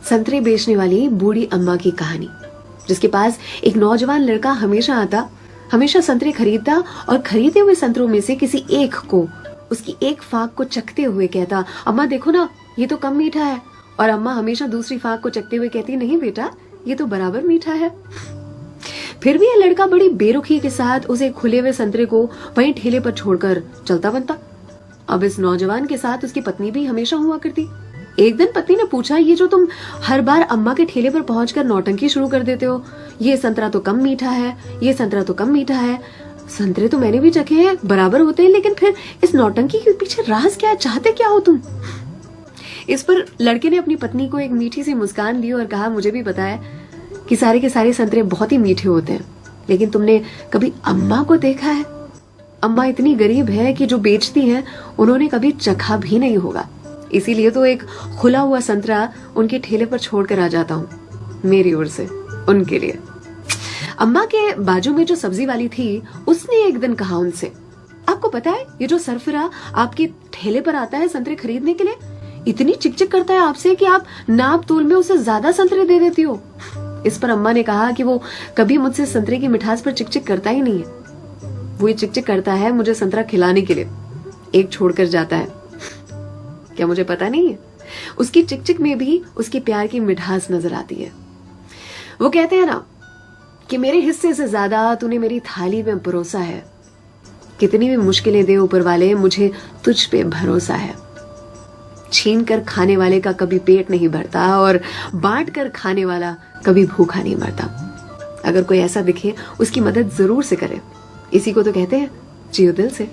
संतरे बेचने वाली बूढ़ी अम्मा की कहानी, जिसके पास एक नौजवान लड़का हमेशा आता, हमेशा संतरे खरीदता और खरीदे हुए संतरों में से किसी एक को, उसकी एक फाक को चखते हुए कहता, अम्मा देखो ना, ये तो कम मीठा है। और अम्मा हमेशा दूसरी फाक को चखते हुए कहती, नहीं बेटा, ये तो बराबर मीठा है। फिर भी यह लड़का बड़ी बेरुखी के साथ उसे खुले हुए संतरे को वहीं ठेले पर छोड़कर चलता बनता। अब इस नौजवान के साथ उसकी पत्नी भी हमेशा हुआ करती। एक दिन पत्नी ने पूछा, ये जो तुम हर बार अम्मा के ठेले पर पहुंचकर नौटंकी शुरू कर देते हो, ये संतरा तो कम मीठा है, ये संतरा तो कम मीठा है। संतरे तो मैंने भी चखे हैं, बराबर होते हैं, लेकिन फिर इस नौटंकी के पीछे राज क्या है, चाहते क्या हो तुम? इस पर लड़के ने अपनी पत्नी को एक मीठी सी मुस्कान दी और कहा, मुझे भी पता है कि सारे के सारे संतरे बहुत ही मीठे होते हैं, लेकिन तुमने कभी अम्मा को देखा है? अम्मा इतनी गरीब है कि जो बेचती हैं उन्होंने कभी चखा भी नहीं होगा, इसीलिए तो एक खुला हुआ संतरा उनके ठेले पर छोड़कर आ जाता हूँ, मेरी ओर से उनके लिए। अम्मा के बाजू में जो सब्जी वाली थी, उसने एक दिन कहा उनसे, आपको पता है ये जो सरफिरा आपके ठेले पर आता है संतरे खरीदने के लिए, इतनी चिकचिक करता है आपसे कि आप नाप तोल में उसे ज्यादा संतरे दे देती हो। इस पर अम्मा ने कहा कि वो कभी मुझसे संतरे की मिठास पर चिकचिक करता ही नहीं है, वो ये चिकचिक करता है मुझे संतरा खिलाने के लिए, एक छोड़कर जाता है। क्या मुझे पता नहीं है? उसकी चिकचिक में भी उसकी प्यार की मिठास नजर आती है। वो कहते हैं ना कि मेरे हिस्से से ज्यादा तूने मेरी थाली में परोसा है, कितनी भी मुश्किलें दे ऊपर वाले, मुझे तुझ पे भरोसा है। छीन कर खाने वाले का कभी पेट नहीं भरता और बांट कर खाने वाला कभी भूखा नहीं मरता। अगर कोई ऐसा दिखे, उसकी मदद जरूर से करे, इसी को तो कहते हैं जियो दिल से।